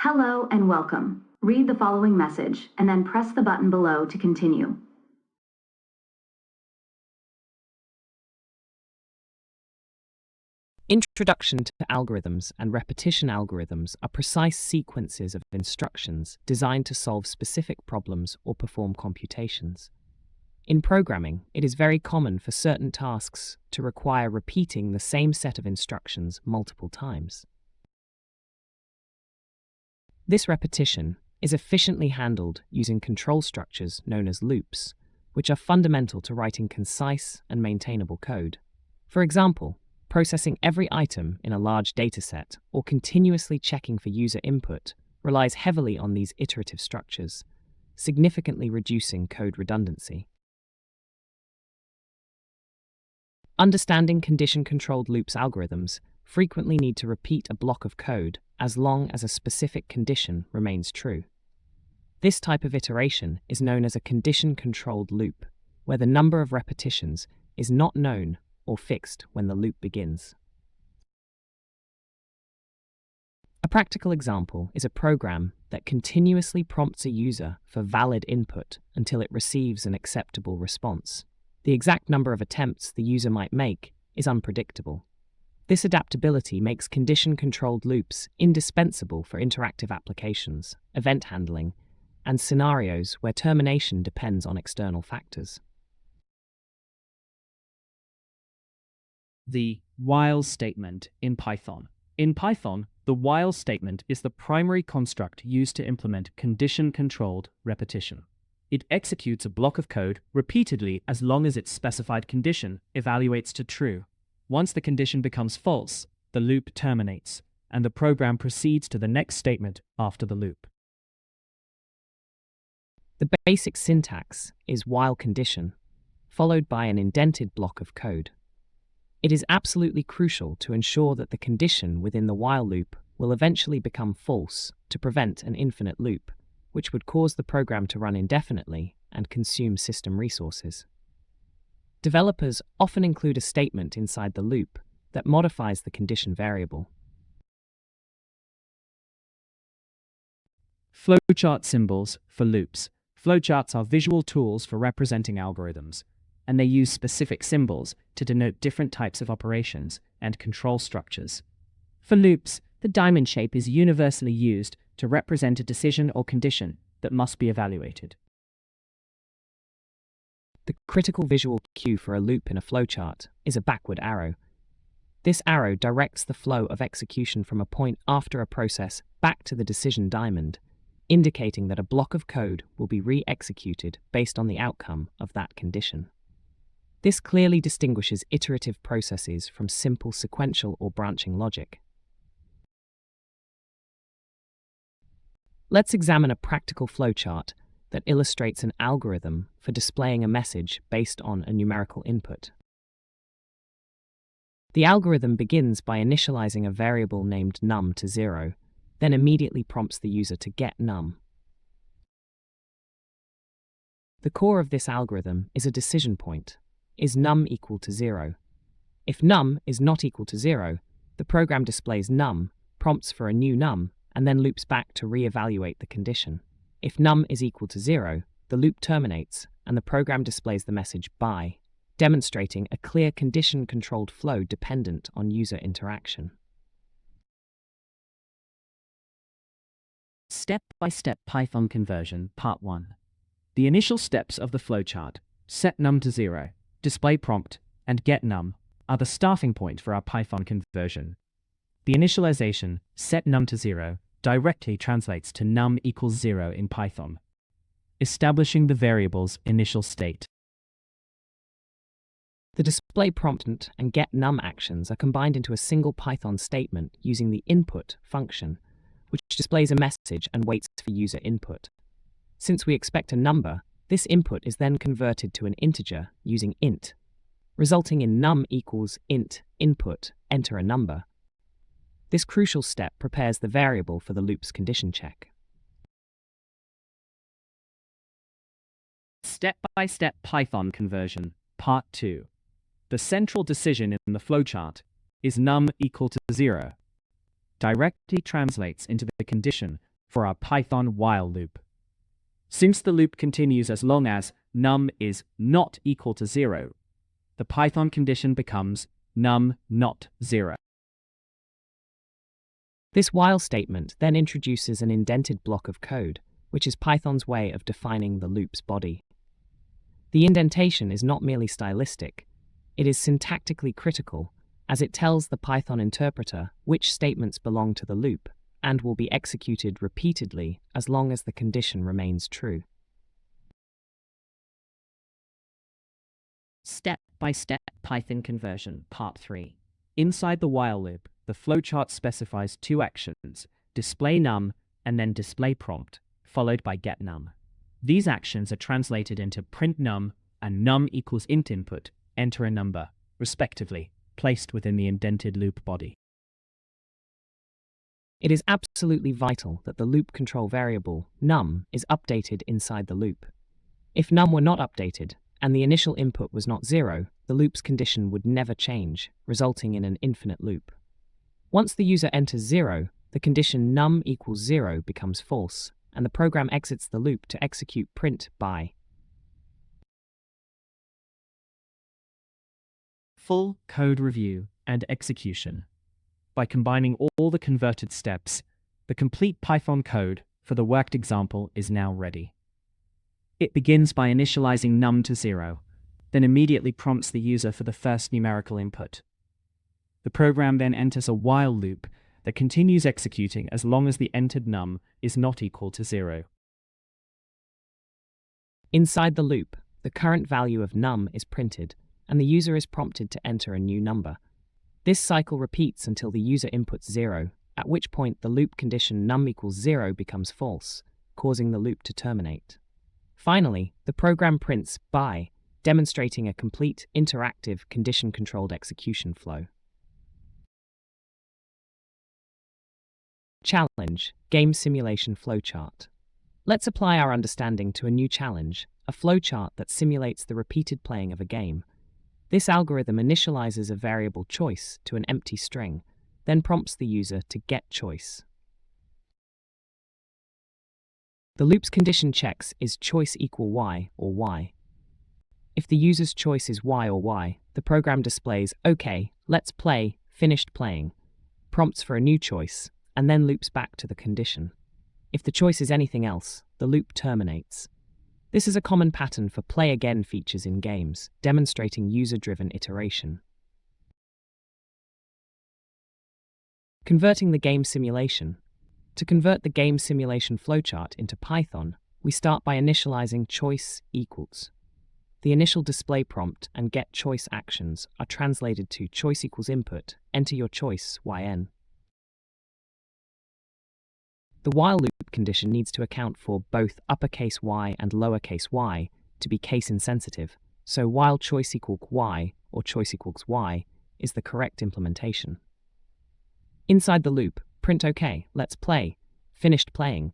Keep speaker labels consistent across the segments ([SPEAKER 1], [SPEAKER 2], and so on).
[SPEAKER 1] Hello and welcome. Read the following message and then press the button below to continue.
[SPEAKER 2] Introduction to algorithms and repetition algorithms are precise sequences of instructions designed to solve specific problems or perform computations. In programming, it is very common for certain tasks to require repeating the same set of instructions multiple times. This repetition is efficiently handled using control structures known as loops, which are fundamental to writing concise and maintainable code. For example, processing every item in a large dataset or continuously checking for user input relies heavily on these iterative structures, significantly reducing code redundancy. Understanding condition-controlled loops algorithms frequently need to repeat a block of code as long as a specific condition remains true. This type of iteration is known as a condition-controlled loop, where the number of repetitions is not known or fixed when the loop begins. A practical example is a program that continuously prompts a user for valid input until it receives an acceptable response. The exact number of attempts the user might make is unpredictable. This adaptability makes condition-controlled loops indispensable for interactive applications, event handling, and scenarios where termination depends on external factors.
[SPEAKER 3] The while statement in Python. In Python, the while statement is the primary construct used to implement condition-controlled repetition. It executes a block of code repeatedly as long as its specified condition evaluates to true. Once the condition becomes false, the loop terminates, and the program proceeds to the next statement after the loop.
[SPEAKER 2] The basic syntax is while condition, followed by an indented block of code. It is absolutely crucial to ensure that the condition within the while loop will eventually become false to prevent an infinite loop, which would cause the program to run indefinitely and consume system resources. Developers often include a statement inside the loop that modifies the condition variable.
[SPEAKER 3] Flowchart symbols for loops. Flowcharts are visual tools for representing algorithms, and they use specific symbols to denote different types of operations and control structures. For loops, the diamond shape is universally used to represent a decision or condition that must be evaluated.
[SPEAKER 2] The critical visual cue for a loop in a flowchart is a backward arrow. This arrow directs the flow of execution from a point after a process back to the decision diamond, indicating that a block of code will be re-executed based on the outcome of that condition. This clearly distinguishes iterative processes from simple sequential or branching logic. Let's examine a practical flowchart that illustrates an algorithm for displaying a message based on a numerical input. The algorithm begins by initializing a variable named num to 0, then immediately prompts the user to get num. The core of this algorithm is a decision point. Is num equal to 0? If num is not equal to 0, the program displays num, prompts for a new num, and then loops back to re-evaluate the condition. If num is equal to 0, the loop terminates and the program displays the message by, demonstrating a clear condition-controlled flow dependent on user interaction.
[SPEAKER 3] Step-by-step Python conversion, Part 1. The initial steps of the flowchart, set num to 0, display prompt, and get num, are the starting point for our Python conversion. The initialization, set num to 0, directly translates to num equals 0 in Python, establishing the variable's initial state.
[SPEAKER 2] The display prompt and get num actions are combined into a single Python statement using the input function, which displays a message and waits for user input. Since we expect a number, this input is then converted to an integer using int, resulting in num equals int input, enter a number. This crucial step prepares the variable for the loop's condition check.
[SPEAKER 3] Step-by-step Python conversion, Part 2. The central decision in the flowchart is num equal to 0. Directly translates into the condition for our Python while loop. Since the loop continues as long as num is not equal to 0, the Python condition becomes num not 0.
[SPEAKER 2] This while statement then introduces an indented block of code, which is Python's way of defining the loop's body. The indentation is not merely stylistic, it is syntactically critical, as it tells the Python interpreter which statements belong to the loop and will be executed repeatedly as long as the condition remains true.
[SPEAKER 3] Step-by-step Python conversion, Part 3. Inside the while loop, the flowchart specifies two actions, display num and then display prompt, followed by get num. These actions are translated into print num and num equals int input, enter a number, respectively, placed within the indented loop body.
[SPEAKER 2] It is absolutely vital that the loop control variable, num, is updated inside the loop. If num were not updated, and the initial input was not 0, the loop's condition would never change, resulting in an infinite loop. Once the user enters 0, the condition num equals 0 becomes false, and the program exits the loop to execute print by.
[SPEAKER 3] Full code review and execution. By combining all the converted steps, the complete Python code for the worked example is now ready. It begins by initializing num to 0, then immediately prompts the user for the first numerical input. The program then enters a while loop that continues executing as long as the entered num is not equal to 0.
[SPEAKER 2] Inside the loop, the current value of num is printed, and the user is prompted to enter a new number. This cycle repeats until the user inputs 0, at which point the loop condition num equals 0 becomes false, causing the loop to terminate. Finally, the program prints by, demonstrating a complete, interactive, condition-controlled execution flow. Challenge: Game Simulation Flowchart. Let's apply our understanding to a new challenge, a flowchart that simulates the repeated playing of a game. This algorithm initializes a variable choice to an empty string, then prompts the user to get choice. The loop's condition checks is choice equal y or y. If the user's choice is y or y, the program displays OK, let's play, finished playing, prompts for a new choice, and then loops back to the condition. If the choice is anything else, the loop terminates. This is a common pattern for play again features in games, demonstrating user-driven iteration. Converting the game simulation. To convert the game simulation flowchart into Python, we start by initializing choice equals. The initial display prompt and get choice actions are translated to choice equals input, enter your choice, yn. The while loop condition needs to account for both uppercase y and lowercase y to be case insensitive, so while choice equals y or choice equals y is the correct implementation. Inside the loop, print OK, let's play, finished playing,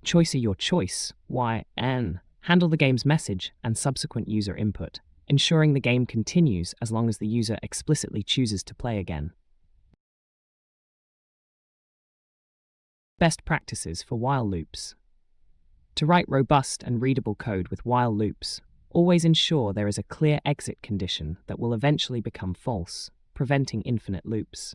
[SPEAKER 2] choice your choice, yn, handle the game's message and subsequent user input, ensuring the game continues as long as the user explicitly chooses to play again. Best practices for while loops. To write robust and readable code with while loops, always ensure there is a clear exit condition that will eventually become false, preventing infinite loops.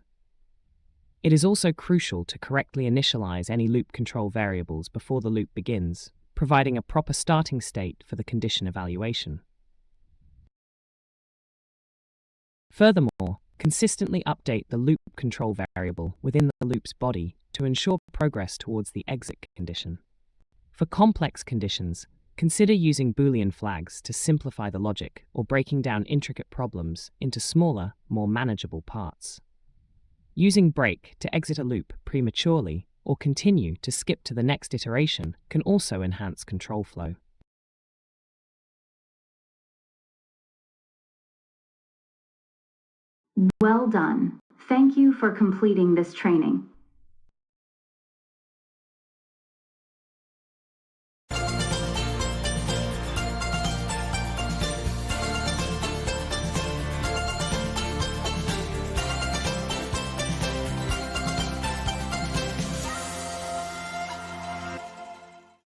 [SPEAKER 2] It is also crucial to correctly initialize any loop control variables before the loop begins, providing a proper starting state for the condition evaluation. Furthermore, consistently update the loop control variable within the loop's body to ensure progress towards the exit condition. For complex conditions, consider using Boolean flags to simplify the logic or breaking down intricate problems into smaller, more manageable parts. Using break to exit a loop prematurely or continue to skip to the next iteration can also enhance control flow.
[SPEAKER 1] Well done. Thank you for completing this training.